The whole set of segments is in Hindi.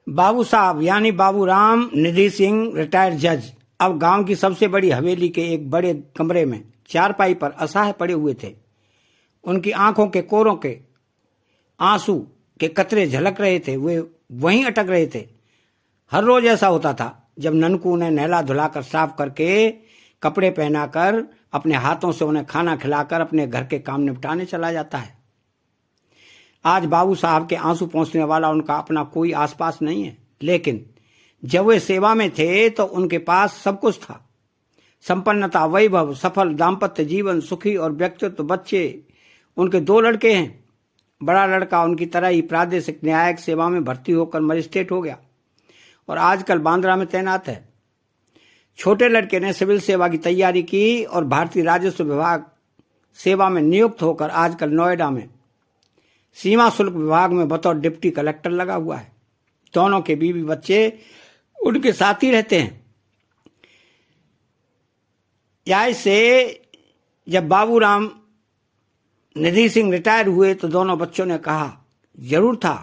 बाबू साहब यानी बाबू राम निधि सिंह रिटायर्ड जज अब गांव की सबसे बड़ी हवेली के एक बड़े कमरे में चारपाई पर असहाय पड़े हुए थे। उनकी आंखों के कोरों के आंसू के कतरे झलक रहे थे, वे वहीं अटक रहे थे। हर रोज ऐसा होता था जब ननकू उन्हें नहला धुलाकर साफ करके कपड़े पहनाकर अपने हाथों से उन्हें खाना खिलाकर अपने घर के काम निपटाने चला जाता है। आज बाबू साहब के आंसू पहुंचने वाला उनका अपना कोई आसपास नहीं है, लेकिन जब वे सेवा में थे तो उनके पास सब कुछ था। संपन्नता, वैभव, सफल दाम्पत्य जीवन, सुखी और व्यक्तित्व। बच्चे उनके 2 लड़के हैं। बड़ा लड़का उनकी तरह ही प्रादेशिक न्यायिक सेवा में भर्ती होकर मजिस्ट्रेट हो गया और आजकल बांद्रा में तैनात है। छोटे लड़के ने सिविल सेवा की तैयारी की और भारतीय राजस्व विभाग सेवा में नियुक्त होकर आजकल नोएडा में सीमा शुल्क विभाग में बतौर डिप्टी कलेक्टर लगा हुआ है। दोनों के बीवी बच्चे उनके साथ ही रहते हैं। या से जब बाबू राम निधि सिंह रिटायर हुए तो दोनों बच्चों ने कहा जरूर था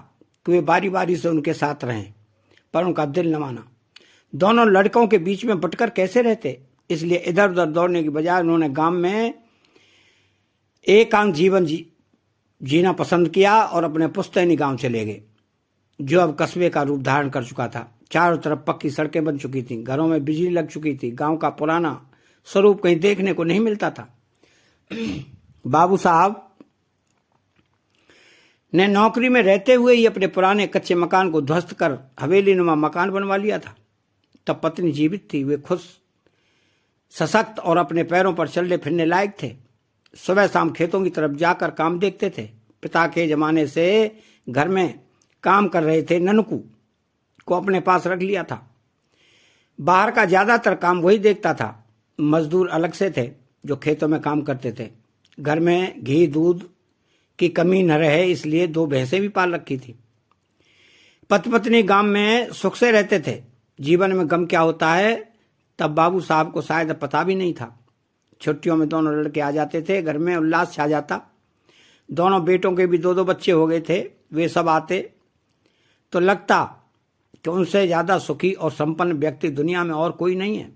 कि वे बारी बारी से उनके साथ रहें, पर उनका दिल न माना। दोनों लड़कों के बीच में बटकर कैसे रहते, इसलिए इधर उधर दौड़ने की बजाय उन्होंने गांव में एकांत जीवन जीना पसंद किया और अपने पुश्तैनी गांव चले गए, जो अब कस्बे का रूप धारण कर चुका था। चारों तरफ पक्की सड़कें बन चुकी थीं, घरों में बिजली लग चुकी थी। गांव का पुराना स्वरूप कहीं देखने को नहीं मिलता था। बाबू साहब ने नौकरी में रहते हुए ही अपने पुराने कच्चे मकान को ध्वस्त कर हवेली नुमा मकान बनवा लिया था। तब पत्नी जीवित थी। वे खुद सशक्त और अपने पैरों पर चलने फिरने लायक थे। सुबह शाम खेतों की तरफ जाकर काम देखते थे। पिता के जमाने से घर में काम कर रहे थे ननकू को अपने पास रख लिया था। बाहर का ज्यादातर काम वही देखता था। मजदूर अलग से थे जो खेतों में काम करते थे। घर में घी दूध की कमी न रहे इसलिए 2 भैंसें भी पाल रखी थी। पति पत्नी गांव में सुख से रहते थे। जीवन में गम क्या होता है तब बाबू साहब को शायद पता भी नहीं था। छुट्टियों में दोनों लड़के आ जाते थे, घर में उल्लास छा जाता। दोनों बेटों के भी 2-2 बच्चे हो गए थे। वे सब आते तो लगता कि उनसे ज्यादा सुखी और संपन्न व्यक्ति दुनिया में और कोई नहीं है।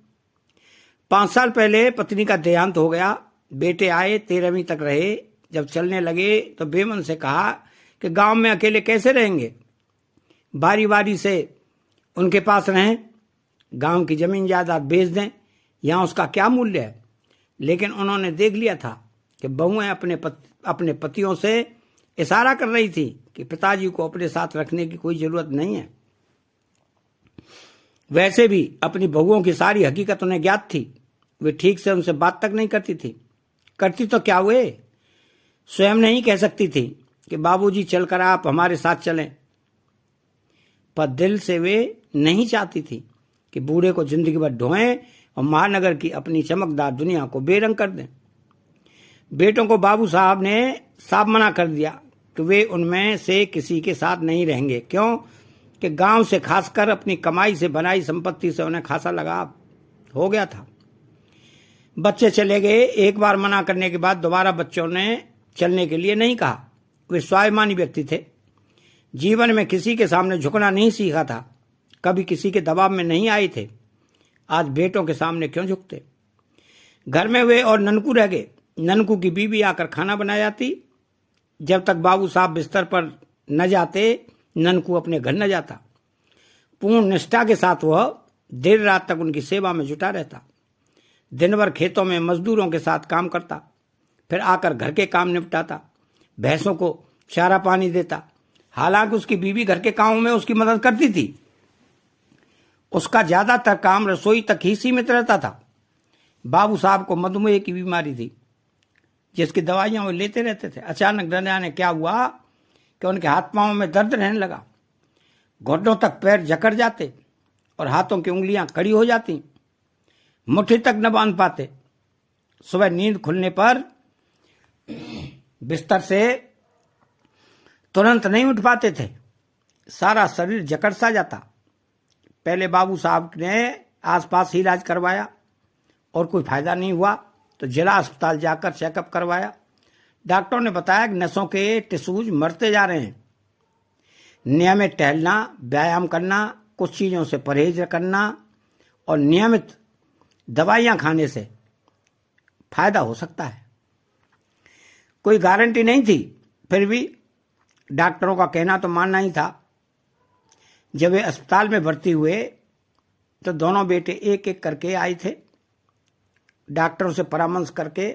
5 साल पहले पत्नी का देहांत हो गया। बेटे आए, 13वीं तक रहे। जब चलने लगे तो बेमन से कहा कि गांव में अकेले कैसे रहेंगे, बारी बारी से उनके पास रहें, गांव की जमीन जायदाद बेच दें, यहां उसका क्या मूल्य है। लेकिन उन्होंने देख लिया था कि बहुएं अपने पतियों से इशारा कर रही थी कि पिताजी को अपने साथ रखने की कोई जरूरत नहीं है। वैसे भी अपनी बहुओं की सारी हकीकत उन्हें ज्ञात थी। वे ठीक से उनसे बात तक नहीं करती थी। करती तो क्या हुए, स्वयं नहीं कह सकती थी कि बाबूजी चलकर आप हमारे साथ चलें। पर दिल से वे नहीं चाहती थी कि बूढ़े को जिंदगी भर ढोएं और महानगर की अपनी चमकदार दुनिया को बेरंग कर दें। बेटों को बाबू साहब ने साफ मना कर दिया कि वे उनमें से किसी के साथ नहीं रहेंगे। क्यों कि गांव से खासकर अपनी कमाई से बनाई संपत्ति से उन्हें खासा लगाव हो गया था। बच्चे चले गए। एक बार मना करने के बाद दोबारा बच्चों ने चलने के लिए नहीं कहा। वे स्वाभिमानी व्यक्ति थे। जीवन में किसी के सामने झुकना नहीं सीखा था, कभी किसी के दबाव में नहीं आए थे। आज बेटों के सामने क्यों झुकते। घर में वे और ननकू रह गए। ननकू की बीवी आकर खाना बना जाती। जब तक बाबू साहब बिस्तर पर न जाते ननकू अपने घर न जाता। पूर्ण निष्ठा के साथ वह देर रात तक उनकी सेवा में जुटा रहता। दिन भर खेतों में मजदूरों के साथ काम करता, फिर आकर घर के काम निपटाता, भैंसों को चारा पानी देता। हालांकि उसकी बीवी घर के कामों में उसकी मदद करती थी। उसका ज्यादातर काम रसोई तक ही सीमित रहता था। बाबू साहब को मधुमेह की बीमारी थी, जिसकी दवाइयां वो लेते रहते थे। अचानक न जाने क्या हुआ कि उनके हाथ पांव में दर्द रहने लगा। घुटनों तक पैर जकड़ जाते और हाथों की उंगलियां कड़ी हो जाती। मुट्ठी तक न बांध पाते। सुबह नींद खुलने पर बिस्तर से तुरंत नहीं उठ पाते थे। सारा शरीर जकड़ सा जाता। पहले बाबू साहब ने आसपास ही इलाज करवाया और कोई फायदा नहीं हुआ तो जिला अस्पताल जाकर चेकअप करवाया। डॉक्टरों ने बताया कि नसों के टिश्यूज मरते जा रहे हैं। नियमित टहलना, व्यायाम करना, कुछ चीज़ों से परहेज करना और नियमित दवाइयाँ खाने से फायदा हो सकता है। कोई गारंटी नहीं थी, फिर भी डॉक्टरों का कहना तो मानना ही था। जब वे अस्पताल में भर्ती हुए तो दोनों बेटे एक एक करके आए थे, डॉक्टरों से परामर्श करके,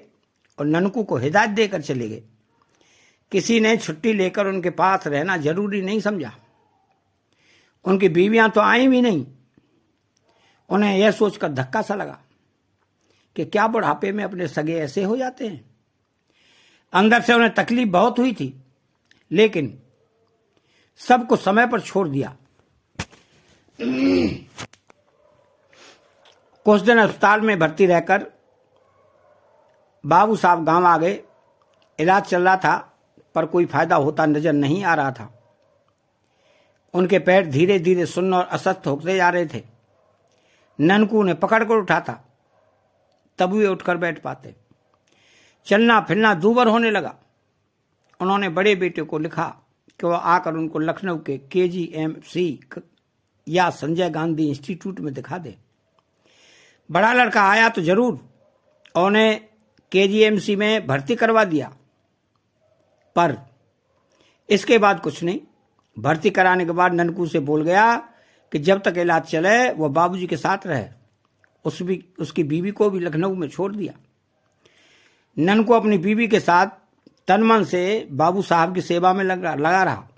और ननकू को हिदायत देकर चले गए। किसी ने छुट्टी लेकर उनके पास रहना जरूरी नहीं समझा। उनकी बीवियां तो आई भी नहीं। उन्हें यह सोचकर धक्का सा लगा कि क्या बुढ़ापे में अपने सगे ऐसे हो जाते हैं। अंदर से उन्हें तकलीफ बहुत हुई थी, लेकिन सबको समय पर छोड़ दिया। कुछ दिन अस्पताल में भर्ती रहकर बाबू साहब गांव आ गए। इलाज चल रहा था, पर कोई फायदा होता नजर नहीं आ रहा था। उनके पैर धीरे धीरे सुन्न और अस्वस्थ होते जा रहे थे। ननकू उन्हें पकड़कर उठाता, तब वे उठकर बैठ पाते। चलना फिरना दूभर होने लगा। उन्होंने बड़े बेटे को लिखा कि वह आकर उनको लखनऊ के KGMC या संजय गांधी इंस्टीट्यूट में दिखा दे। बड़ा लड़का आया तो जरूर, उन्हें KGMC में भर्ती करवा दिया, पर इसके बाद कुछ नहीं। भर्ती कराने के बाद ननकू से बोल गया कि जब तक इलाज चले वह बाबूजी के साथ रहे। उसकी बीवी को भी लखनऊ में छोड़ दिया। ननकू अपनी बीवी के साथ तन मन से बाबू साहब की सेवा में लगा रहा।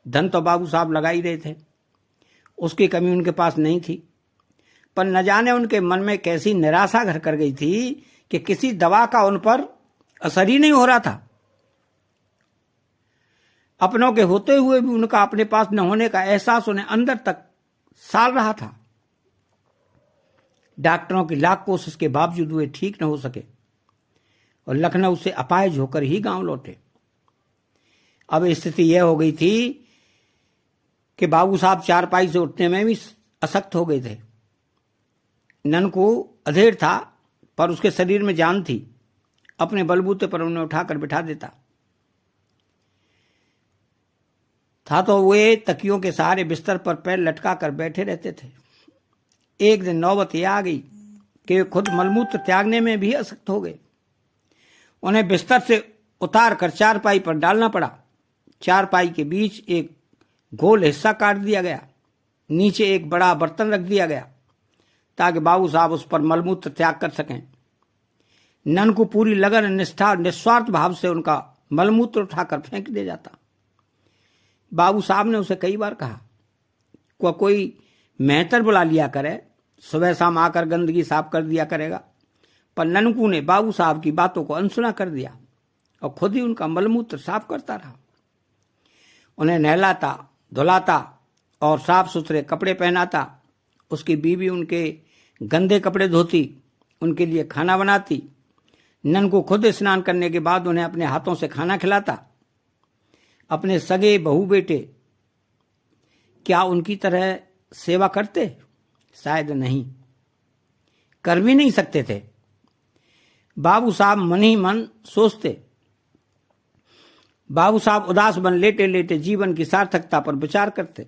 धन तो बाबू साहब लगा ही रहे थे, उसकी कमी उनके पास नहीं थी, पर न जाने उनके मन में कैसी निराशा घर कर गई थी कि किसी दवा का उन पर असर ही नहीं हो रहा था। अपनों के होते हुए भी उनका अपने पास न होने का एहसास उन्हें अंदर तक साल रहा था। डॉक्टरों की लाख कोशिश के बावजूद वे ठीक न हो सके और लखनऊ से अपाहिज होकर ही गांव लौटे। अब स्थिति यह हो गई थी कि बाबू साहब चारपाई से उठने में भी अशक्त हो गए थे। ननकू अधेड़ था, पर उसके शरीर में जान थी। अपने बलबूते पर उन्हें उठाकर बिठा देता था तो वे तकियों के सहारे बिस्तर पर पैर लटका कर बैठे रहते थे। एक दिन नौबत यह आ गई कि वे खुद मलमूत्र त्यागने में भी अशक्त हो गए। उन्हें बिस्तर से उतार कर चारपाई पर डालना पड़ा। चारपाई के बीच एक गोल हिस्सा काट दिया गया, नीचे एक बड़ा बर्तन रख दिया गया ताकि बाबू साहब उस पर मलमूत्र त्याग कर सकें। ननकू पूरी लगन, निष्ठा, निस्वार्थ भाव से उनका मलमूत्र उठाकर फेंक दे जाता। बाबू साहब ने उसे कई बार कहा कोई मेहतर बुला लिया करे, सुबह शाम आकर गंदगी साफ कर दिया करेगा, पर ननकू ने बाबू साहब की बातों को अनसुना कर दिया और खुद ही उनका मलमूत्र साफ करता रहा। उन्हें नहलाता, धुलाता और साफ सुथरे कपड़े पहनाता। उसकी बीवी उनके गंदे कपड़े धोती, उनके लिए खाना बनाती। ननकू खुद स्नान करने के बाद उन्हें अपने हाथों से खाना खिलाता। अपने सगे बहू बेटे क्या उनकी तरह सेवा करते? शायद नहीं, कर भी नहीं सकते थे। बाबू साहब मन ही मन सोचते। बाबू साहब उदास बन लेटे लेटे जीवन की सार्थकता पर विचार करते।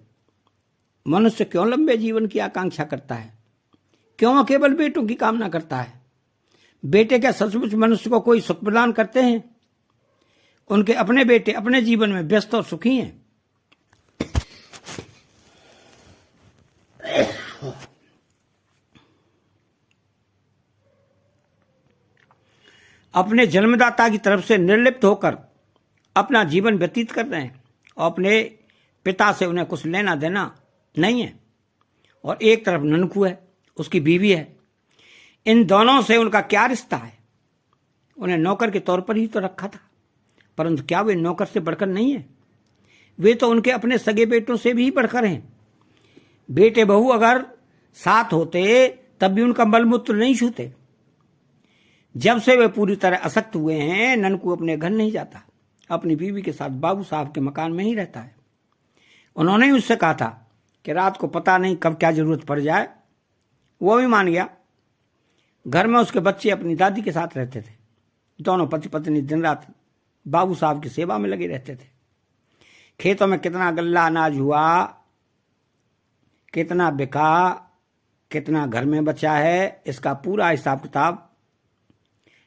मनुष्य क्यों लंबे जीवन की आकांक्षा करता है? क्यों केवल बेटों की कामना करता है? बेटे क्या सचमुच मनुष्य को कोई सुख प्रदान करते हैं? उनके अपने बेटे अपने जीवन में व्यस्त और सुखी हैं। अपने जन्मदाता की तरफ से निर्लिप्त होकर अपना जीवन व्यतीत कर रहे हैं और अपने पिता से उन्हें कुछ लेना देना नहीं है। और एक तरफ ननकू है, उसकी बीवी है। इन दोनों से उनका क्या रिश्ता है? उन्हें नौकर के तौर पर ही तो रखा था, परंतु क्या वे नौकर से बढ़कर नहीं है? वे तो उनके अपने सगे बेटों से भी बढ़कर हैं। बेटे बहू अगर साथ होते तब भी उनका मलमूत्र नहीं छूते। जब से वे पूरी तरह अशक्त हुए हैं, ननकू अपने घर नहीं जाता, अपनी बीवी के साथ बाबू साहब के मकान में ही रहता है। उन्होंने ही उससे कहा था कि रात को पता नहीं कब क्या जरूरत पड़ जाए। वो भी मान गया। घर में उसके बच्चे अपनी दादी के साथ रहते थे। दोनों पति पत्नी दिन रात बाबू साहब की सेवा में लगे रहते थे। खेतों में कितना गल्ला अनाज हुआ, कितना बिका, कितना घर में बचा है, इसका पूरा हिसाब किताब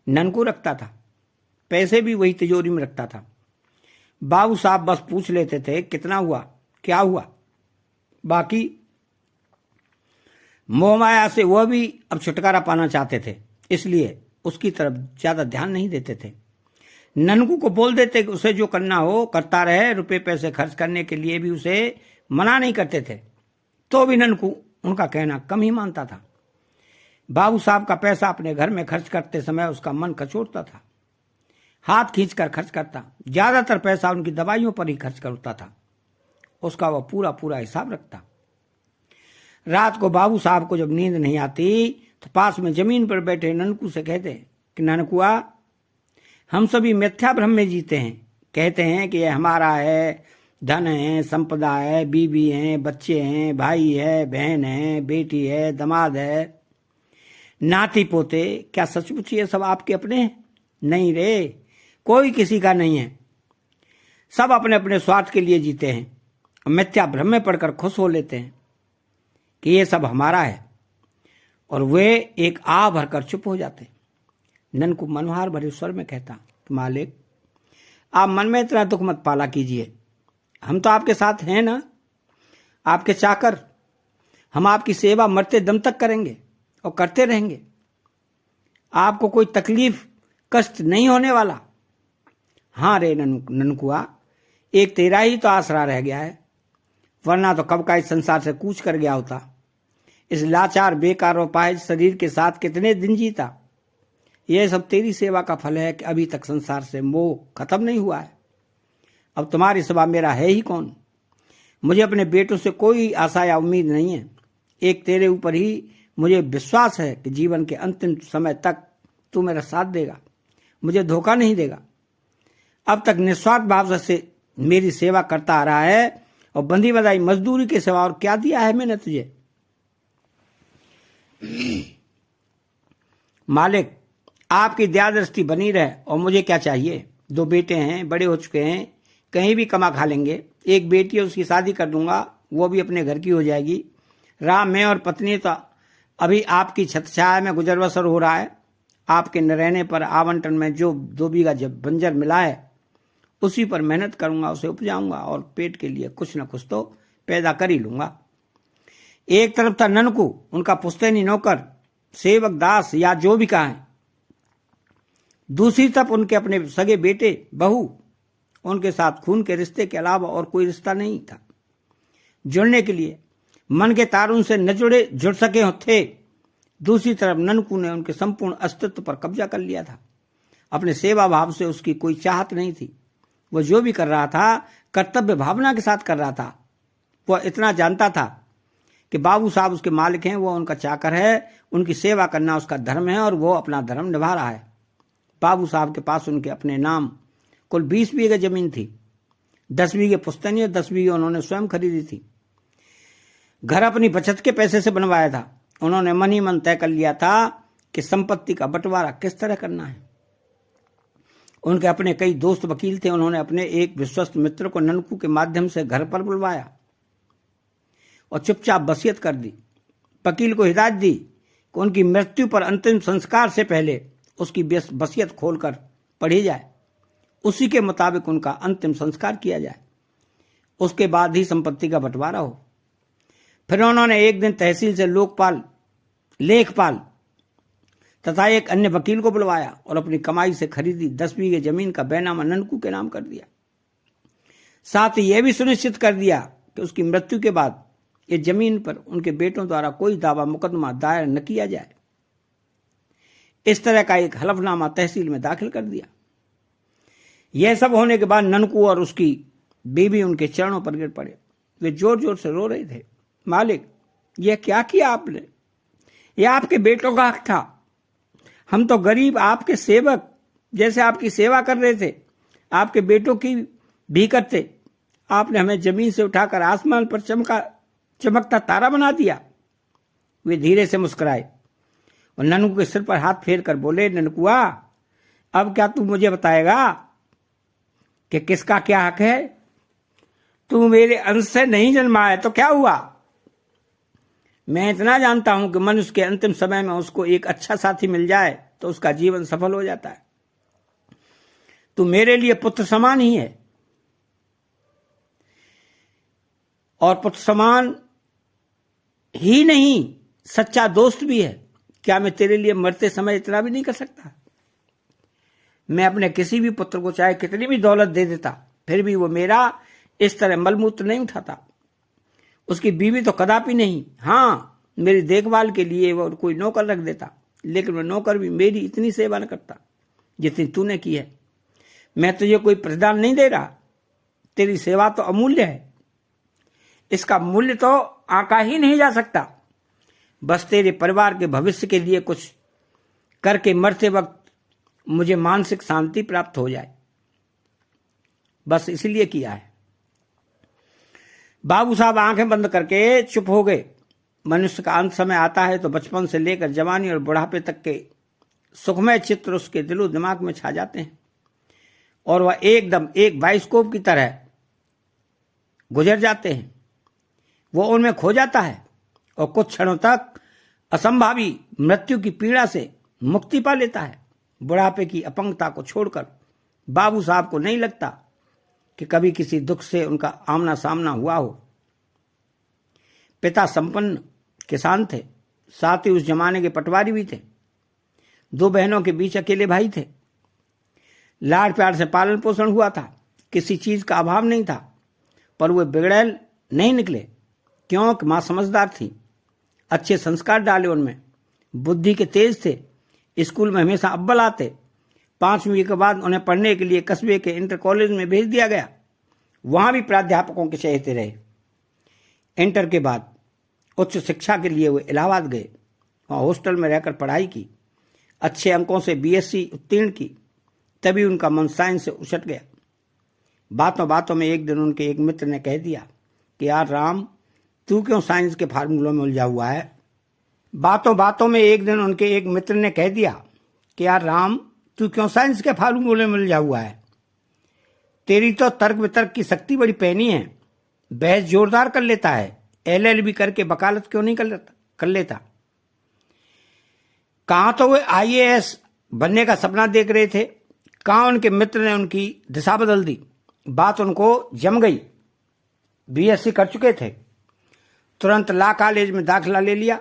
ननकू रखता था। पैसे भी वही तिजोरी में रखता था। बाबू साहब बस पूछ लेते थे कितना हुआ, क्या हुआ। बाकी मोह माया से वह भी अब छुटकारा पाना चाहते थे, इसलिए उसकी तरफ ज्यादा ध्यान नहीं देते थे। ननकू को बोल देते कि उसे जो करना हो करता रहे, रुपए पैसे खर्च करने के लिए भी उसे मना नहीं करते थे, तो भी ननकू उनका कहना कम ही मानता था। बाबू साहब का पैसा अपने घर में खर्च करते समय उसका मन कचोटता था, हाथ खींचकर खर्च करता। ज्यादातर पैसा उनकी दवाइयों पर ही खर्च करता था, उसका वह पूरा पूरा हिसाब रखता। रात को बाबू साहब को जब नींद नहीं आती तो पास में जमीन पर बैठे ननकू से कहते कि ननकुआ, हम सभी मिथ्या भ्रम में जीते हैं। कहते हैं कि यह हमारा है, धन है, संपदा है, बीबी है, बच्चे हैं, भाई है, बहन है, बेटी है, दामाद है, नाती पोते। क्या सचमुच ये सब आपके अपने हैं? नहीं रे, कोई किसी का नहीं है। सब अपने अपने स्वार्थ के लिए जीते हैं, मिथ्या भ्रम में पड़कर खुश हो लेते हैं कि ये सब हमारा है, और वे एक आ भरकर चुप हो जाते। ननकू मनोहार भरे स्वर में कहता कि मालिक, आप मन में इतना दुख मत पाला कीजिए, हम तो आपके साथ हैं ना, आपके चाकर। हम आपकी सेवा मरते दम तक करेंगे और करते रहेंगे। आपको कोई तकलीफ कष्ट नहीं होने वाला। हाँ रे ननकुआ, एक तेरा ही तो आसरा रह गया है, वरना तो कब का इस संसार से कूच कर गया होता। इस लाचार बेकार और पाहिज शरीर के साथ कितने दिन जीता। यह सब तेरी सेवा का फल है कि अभी तक संसार से मोह खत्म नहीं हुआ है। अब तुम्हारी सिवा मेरा है ही कौन। मुझे अपने बेटों से कोई आशा या उम्मीद नहीं है। एक तेरे ऊपर ही मुझे विश्वास है कि जीवन के अंतिम समय तक तू मेरा साथ देगा, मुझे धोखा नहीं देगा। अब तक निस्वार्थ भाव से मेरी सेवा करता आ रहा है, और बंदी बधाई मजदूरी के सिवा और क्या दिया है मैंने तुझे। मालिक, आपकी दया दृष्टि बनी रहे, और मुझे क्या चाहिए। 2 बेटे हैं, बड़े हो चुके हैं, कहीं भी कमा खा लेंगे। एक बेटी है, उसकी शादी कर दूंगा, वो भी अपने घर की हो जाएगी। राम, मैं और पत्नी तो अभी आपकी छत छाया में गुजर बसर हो रहा है। आपके न रहने पर आवंटन में जो 2 बीघा जब बंजर मिला है, उसी पर मेहनत करूंगा, उसे उपजाऊंगा, और पेट के लिए कुछ न कुछ तो पैदा कर ही लूंगा। एक तरफ था ननकू, उनका पुश्तैनी नौकर, सेवक, दास या जो भी कहा है। दूसरी तरफ उनके अपने सगे बेटे, बहू। उनके साथ खून के रिश्ते के अलावा और कोई रिश्ता नहीं था जुड़ने के लिए। मन के तार उनसे न जुड़ सके थे। दूसरी तरफ ननकू ने उनके संपूर्ण अस्तित्व पर कब्जा कर लिया था। अपने सेवा भाव से उसकी कोई चाहत नहीं थी। वह जो भी कर रहा था कर्तव्य भावना के साथ कर रहा था। वह इतना जानता था कि बाबू साहब उसके मालिक हैं, वह उनका चाकर है, उनकी सेवा करना उसका धर्म है, और वो अपना धर्म निभा रहा है। बाबू साहब के पास उनके अपने नाम कुल 20 बीघे जमीन थी। 10 बीघे पुश्तैनी और 10 बीघे उन्होंने स्वयं खरीदी थी। घर अपनी बचत के पैसे से बनवाया था। उन्होंने मन ही मन तय कर लिया था कि संपत्ति का बंटवारा किस तरह करना है। उनके अपने कई दोस्त वकील थे। उन्होंने अपने एक विश्वस्त मित्र को ननकू के माध्यम से घर पर बुलवाया और चुपचाप वसीयत कर दी। वकील को हिदायत दी कि उनकी मृत्यु पर अंतिम संस्कार से पहले उसकी वसीयत खोलकर पढ़ी जाए, उसी के मुताबिक उनका अंतिम संस्कार किया जाए, उसके बाद ही संपत्ति का बंटवारा हो। फिर उन्होंने एक दिन तहसील से लेखपाल तथा एक अन्य वकील को बुलवाया और अपनी कमाई से खरीदी 10 बीघे जमीन का बैनामा ननकू के नाम कर दिया। साथ ही यह भी सुनिश्चित कर दिया कि उसकी मृत्यु के बाद इस जमीन पर उनके बेटों द्वारा कोई दावा मुकदमा दायर न किया जाए। इस तरह का एक हलफनामा तहसील में दाखिल कर दिया। यह सब होने के बाद ननकू और उसकी बीवी उनके चरणों पर गिर पड़े। वे जोर जोर से रो रहे थे, मालिक, यह क्या किया आपने? यह आपके बेटों का हक था। हम तो गरीब आपके सेवक जैसे आपकी सेवा कर रहे थे, आपके बेटों की भी करते। आपने हमें जमीन से उठाकर आसमान पर चमकता तारा बना दिया। वे धीरे से मुस्कुराए और ननकू के सिर पर हाथ फेर कर बोले, ननकुआ, अब क्या तू मुझे बताएगा कि किसका क्या हक है? तू मेरे अंश से नहीं जन्मा है तो क्या हुआ? मैं इतना जानता हूं कि मनुष्य के अंतिम समय में उसको एक अच्छा साथी मिल जाए तो उसका जीवन सफल हो जाता है। तू मेरे लिए पुत्र समान ही है, और पुत्र समान ही नहीं, सच्चा दोस्त भी है। क्या मैं तेरे लिए मरते समय इतना भी नहीं कर सकता? मैं अपने किसी भी पुत्र को चाहे कितनी भी दौलत दे देता, फिर भी वो मेरा इस तरह मलमूत्र नहीं उठाता। उसकी बीवी तो कदापि नहीं। हाँ, मेरी देखभाल के लिए वो कोई नौकर रख देता, लेकिन वह नौकर भी मेरी इतनी सेवा न करता जितनी तूने की है। मैं तुझे कोई प्रतिदान नहीं दे रहा, तेरी सेवा तो अमूल्य है, इसका मूल्य तो आंका ही नहीं जा सकता। बस तेरे परिवार के भविष्य के लिए कुछ करके मरते वक्त मुझे मानसिक शांति प्राप्त हो जाए, बस इसलिए किया है। बाबू साहब आंखें बंद करके चुप हो गए। मनुष्य का अंत समय आता है तो बचपन से लेकर जवानी और बुढ़ापे तक के सुखमय चित्र उसके दिलो दिमाग में छा जाते हैं, और वह एकदम एक बाइस्कोप की तरह गुजर जाते हैं। वो उनमें खो जाता है और कुछ क्षणों तक असंभावी मृत्यु की पीड़ा से मुक्ति पा लेता है। बुढ़ापे की अपंगता को छोड़कर बाबू साहब को नहीं लगता कि कभी किसी दुख से उनका आमना सामना हुआ हो। पिता संपन्न किसान थे, साथ ही उस जमाने के पटवारी भी थे। 2 बहनों के बीच अकेले भाई थे। लाड प्यार से पालन पोषण हुआ था, किसी चीज का अभाव नहीं था, पर वे बिगड़ैल नहीं निकले क्योंकि मां समझदार थी। अच्छे संस्कार डाले उनमें, बुद्धि के तेज थे, स्कूल में हमेशा अव्वल आते। 5वीं के बाद उन्हें पढ़ने के लिए कस्बे के इंटर कॉलेज में भेज दिया गया। वहां भी प्राध्यापकों के चहेते रहे। इंटर के बाद उच्च शिक्षा के लिए वे इलाहाबाद गए, वहां हॉस्टल में रहकर पढ़ाई की। अच्छे अंकों से बीएससी उत्तीर्ण की। तभी उनका मन साइंस से उछट गया। बातों बातों में एक दिन उनके एक मित्र ने कह दिया कि यार राम, तू क्यों साइंस के फार्मूलों में उलझा हुआ है? बातों बातों में एक दिन उनके एक मित्र ने कह दिया कि यार राम, तू क्यों साइंस के फार्मूलों में उलझा हुआ है? तेरी तो तर्क वितर्क की शक्ति बड़ी पैनी है, बहस जोरदार कर लेता है, एलएलबी करके वकालत क्यों नहीं कर लेता? कहां तो वे आईएएस बनने का सपना देख रहे थे, कहां उनके मित्र ने उनकी दिशा बदल दी। बात उनको जम गई। बीएससी कर चुके थे, तुरंत लॉ कॉलेज में दाखिला ले लिया।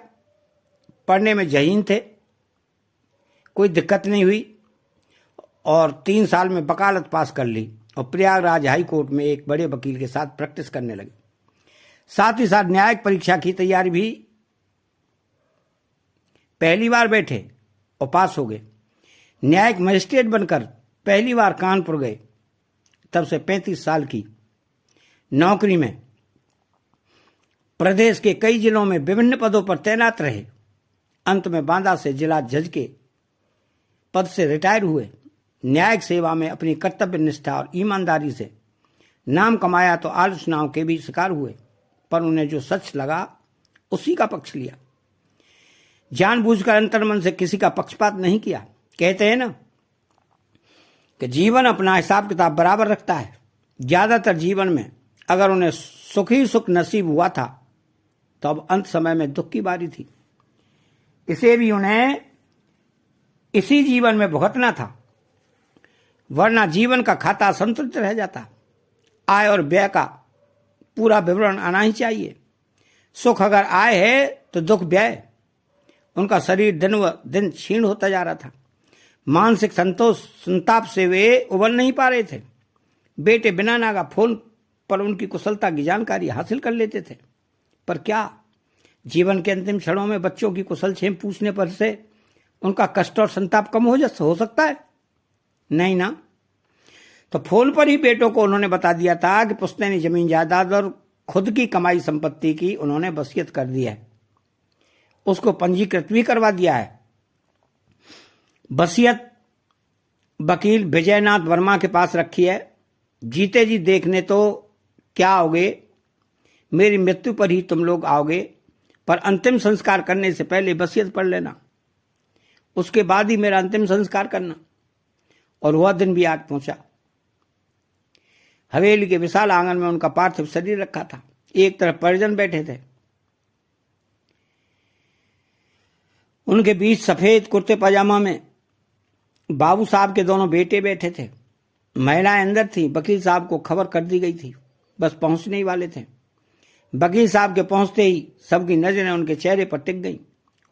पढ़ने में जहीन थे, कोई दिक्कत नहीं हुई, और 3 साल में वकालत पास कर ली और प्रयागराज हाई कोर्ट में एक बड़े वकील के साथ प्रैक्टिस करने लगे। साथ ही साथ न्यायिक परीक्षा की तैयारी भी। पहली बार बैठे और पास हो गए। न्यायिक मजिस्ट्रेट बनकर पहली बार कानपुर गए। तब से 35 साल की नौकरी में प्रदेश के कई जिलों में विभिन्न पदों पर तैनात रहे। अंत में बांदा से जिला जज के पद से रिटायर हुए। न्यायिक सेवा में अपनी कर्तव्य निष्ठा और ईमानदारी से नाम कमाया तो आलोचनाओं के भी शिकार हुए, पर उन्हें जो सच लगा उसी का पक्ष लिया। जानबूझकर अंतर्मन से किसी का पक्षपात नहीं किया। कहते हैं ना कि जीवन अपना हिसाब किताब बराबर रखता है। ज्यादातर जीवन में अगर उन्हें सुख ही सुख नसीब हुआ था तो अब अंत समय में दुख की बारी थी। इसे भी उन्हें इसी जीवन में भुगतना था, वरना जीवन का खाता संतुलित रह जाता। आय और व्यय का पूरा विवरण आना ही चाहिए। सुख अगर आय है तो दुख व्यय। उनका शरीर दिन व दिन क्षीण होता जा रहा था। मानसिक संतोष संताप से वे उबल नहीं पा रहे थे। बेटे बिना नागा फोन पर उनकी कुशलता की जानकारी हासिल कर लेते थे, पर क्या जीवन के अंतिम क्षणों में बच्चों की कुशल क्षेम पूछने पर से उनका कष्ट और संताप कम हो सकता है? नहीं ना। तो फोन पर ही बेटों को उन्होंने बता दिया था कि पुश्तैनी जमीन जायदाद और खुद की कमाई संपत्ति की उन्होंने वसीयत कर दी है। उसको पंजीकृत भी करवा दिया है। वसीयत वकील विजयनाथ वर्मा के पास रखी है। जीते जी देखने तो क्या आओगे, मेरी मृत्यु पर ही तुम लोग आओगे, पर अंतिम संस्कार करने से पहले वसीयत पढ़ लेना, उसके बाद ही मेरा अंतिम संस्कार करना। और वह दिन भी आज पहुंचा। हवेली के विशाल आंगन में उनका पार्थिव शरीर रखा था। एक तरफ परिजन बैठे थे, उनके बीच सफेद कुर्ते पजामा में बाबू साहब के दोनों बेटे बैठे थे। महिलाएं अंदर थी। वकील साहब को खबर कर दी गई थी, बस पहुंचने ही वाले थे। वकील साहब के पहुंचते ही सबकी नजरें उनके चेहरे पर टिक गईं।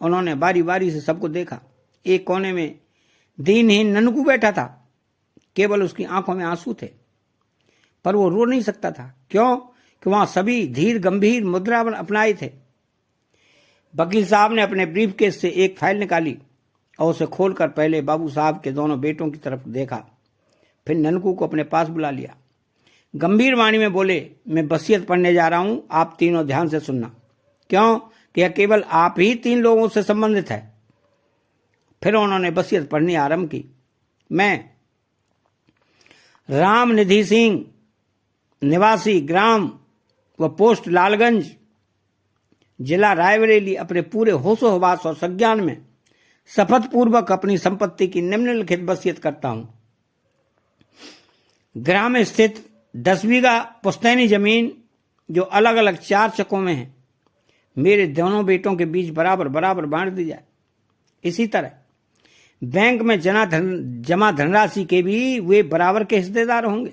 उन्होंने बारी बारी से सबको देखा। एक कोने में दीनहीन ननकू बैठा था। केवल उसकी आंखों में आंसू थे, पर वो रो नहीं सकता था। क्यों? कि वहां सभी धीर गंभीर मुद्रा अपनाए थे। वकील साहब ने अपने ब्रीफकेस से एक फाइल निकाली और उसे खोलकर पहले बाबू साहब के दोनों बेटों की तरफ देखा, फिर ननकू को अपने पास बुला लिया। गंभीर वाणी में बोले, मैं वसीयत पढ़ने जा रहा हूं, आप तीनों ध्यान से सुनना। क्यों? कि यह केवल आप ही 3 लोगों से संबंधित है। फिर उन्होंने वसीयत पढ़नी आरंभ की। मैं राम निधि सिंह, निवासी ग्राम व पोस्ट लालगंज, जिला रायबरेली, अपने पूरे होशो हवास और संज्ञान में शपथ पूर्वक अपनी संपत्ति की निम्नलिखित वसीयत करता हूं। ग्राम में स्थित 10 बीघा पुश्तैनी जमीन, जो अलग अलग 4 चकों में है, मेरे दोनों बेटों के बीच बराबर बराबर बांट दी जाए। इसी तरह बैंक में जमा धनराशि के भी वे बराबर के हिस्सेदार होंगे।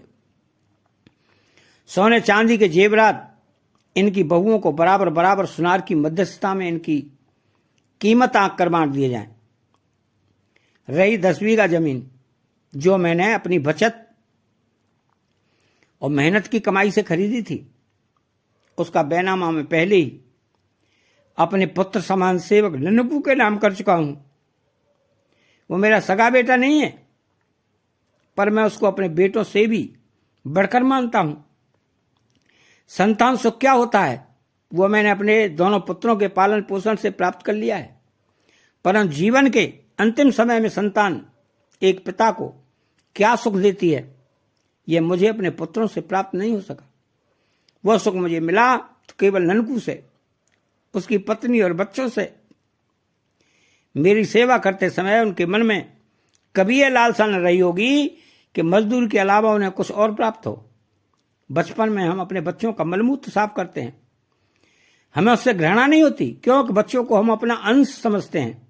सोने चांदी के जेवरात इनकी बहुओं को बराबर बराबर सुनार की मध्यस्थता में इनकी कीमत आंक कर बांट दिए जाएं। रही 10 बीघा जमीन, जो मैंने अपनी बचत और मेहनत की कमाई से खरीदी थी, उसका बैनामा मैं पहले ही अपने पुत्र समान सेवक ननकू के नाम कर चुका हूं। वो मेरा सगा बेटा नहीं है, पर मैं उसको अपने बेटों से भी बढ़कर मानता हूं। संतान सुख क्या होता है, वो मैंने अपने दोनों पुत्रों के पालन पोषण से प्राप्त कर लिया है, परंतु जीवन के अंतिम समय में संतान एक पिता को क्या सुख देती है, यह मुझे अपने पुत्रों से प्राप्त नहीं हो सका। वह सुख मुझे मिला तो केवल ननकू से, उसकी पत्नी और बच्चों से। मेरी सेवा करते समय उनके मन में कभी यह लालसा न रही होगी कि मजदूरी के अलावा उन्हें कुछ और प्राप्त हो। बचपन में हम अपने बच्चों का मलमूत्र साफ करते हैं, हमें उससे घृणा नहीं होती, क्योंकि बच्चों को हम अपना अंश समझते हैं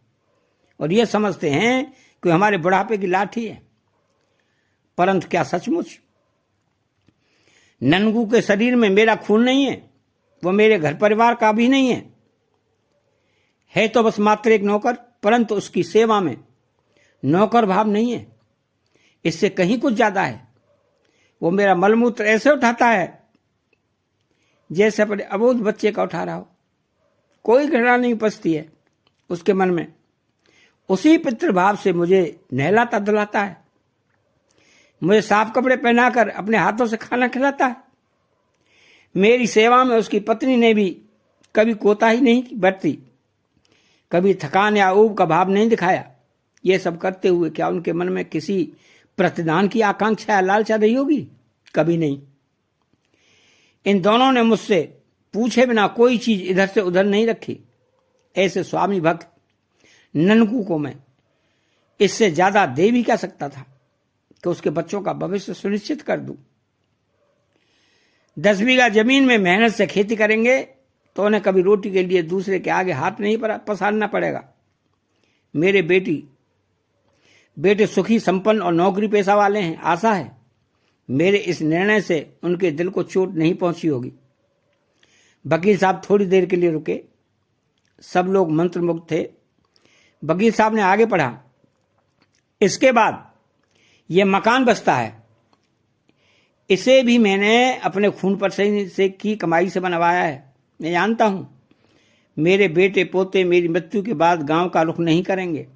और यह समझते हैं कि हमारे बुढ़ापे की लाठी है। परंतु क्या सचमुच ननकू के शरीर में मेरा खून नहीं है? वो मेरे घर परिवार का भी नहीं है तो बस मात्र एक नौकर, परंतु उसकी सेवा में नौकर भाव नहीं है, इससे कहीं कुछ ज्यादा है। वो मेरा मलमूत्र ऐसे उठाता है जैसे अपने अबोध बच्चे का उठा रहा हो। कोई घृणा नहीं उपजती है उसके मन में। उसी पितृभाव से मुझे नहलाता धुलाता है, मुझे साफ कपड़े पहनाकर अपने हाथों से खाना खिलाता है। मेरी सेवा में उसकी पत्नी ने भी कभी कोताही नहीं बरती, कभी थकान या ऊब का भाव नहीं दिखाया। ये सब करते हुए क्या उनके मन में किसी प्रतिदान की आकांक्षा या लालसा रही होगी? कभी नहीं। इन दोनों ने मुझसे पूछे बिना कोई चीज इधर से उधर नहीं रखी। ऐसे स्वामी भक्त ननकू को मैं इससे ज्यादा दे भी क्या सकता था कि उसके बच्चों का भविष्य सुनिश्चित कर दूं। 10 बीघा जमीन में मेहनत से खेती करेंगे तो उन्हें कभी रोटी के लिए दूसरे के आगे हाथ नहीं पसारना पड़ेगा। मेरे बेटे सुखी संपन्न और नौकरी पेशा वाले हैं। आशा है मेरे इस निर्णय से उनके दिल को चोट नहीं पहुंची होगी। वकील साहब थोड़ी देर के लिए रुके। सब लोग मंत्रमुग्ध थे। वकील साहब ने आगे पढ़ा, इसके बाद यह मकान बचता है, इसे भी मैंने अपने खून पर से की कमाई से बनवाया है। मैं जानता हूं मेरे बेटे पोते मेरी मृत्यु के बाद गांव का रुख नहीं करेंगे।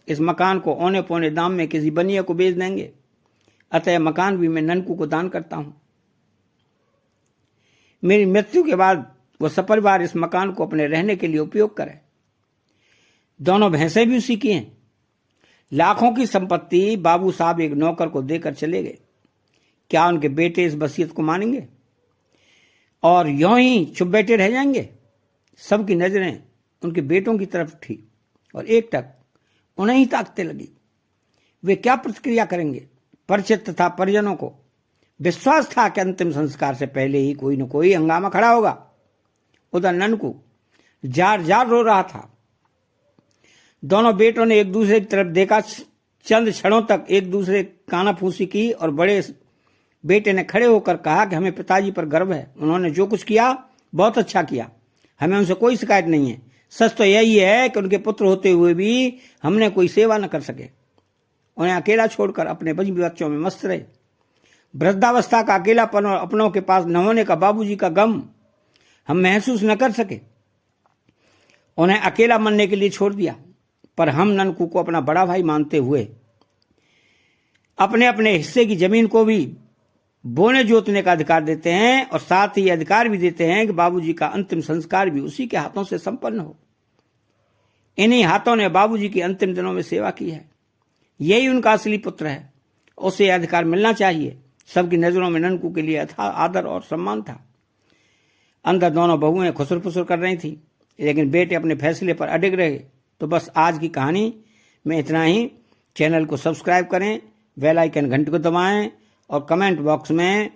इस मकान को औने पौने दाम में किसी बनिया को बेच देंगे। अतः मकान भी मैं ननकू को दान करता हूं। मेरी मृत्यु के बाद वह सपरिवार इस मकान को अपने रहने के लिए उपयोग करे। दोनों भैंसें भी उसी की हैं। लाखों की संपत्ति बाबू साहब एक नौकर को देकर चले गए। क्या उनके बेटे इस वसीयत को मानेंगे और यूं ही चुप बैठे रह जाएंगे? सबकी नजरें उनके बेटों की तरफ थी और एकटक उन्हें ही ताकते लगी। वे क्या प्रतिक्रिया करेंगे? परिचित तथा परिजनों को विश्वास था कि अंतिम संस्कार से पहले ही कोई न कोई हंगामा खड़ा होगा। उधर ननकू जार जार रो रहा था। दोनों बेटों ने एक दूसरे की तरफ देखा। चंद क्षणों तक एक दूसरे कानाफूसी की और बड़े बेटे ने खड़े होकर कहा कि हमें पिताजी पर गर्व है। उन्होंने जो कुछ किया बहुत अच्छा किया, हमें उनसे कोई शिकायत नहीं है। सच तो यही है कि उनके पुत्र होते हुए भी हमने कोई सेवा न कर सके। उन्हें अकेला छोड़कर अपने बच्चों में मस्त रहे। वृद्धावस्था का अकेलापन और अपनों के पास न होने का बाबूजी का गम हम महसूस न कर सके। उन्हें अकेला मरने के लिए छोड़ दिया। पर हम ननकू को अपना बड़ा भाई मानते हुए अपने अपने हिस्से की जमीन को भी बोने जोतने का अधिकार देते हैं और साथ ही अधिकार भी देते हैं कि बाबूजी का अंतिम संस्कार भी उसी के हाथों से संपन्न हो। इन्हीं हाथों ने बाबूजी की अंतिम दिनों में सेवा की है। यही उनका असली पुत्र है, उसे यह अधिकार मिलना चाहिए। सबकी नजरों में ननकू के लिए अथाह आदर और सम्मान था। अंदर दोनों बहुएं खुसर फुसर कर रही थी, लेकिन बेटे अपने फैसले पर अडिग रहे। तो बस आज की कहानी में इतना ही। चैनल को सब्सक्राइब करें, बेल आइकन घंटी को दबाएं और कमेंट बॉक्स में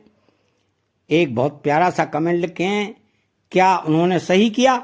एक बहुत प्यारा सा कमेंट लिखें, क्या उन्होंने सही किया।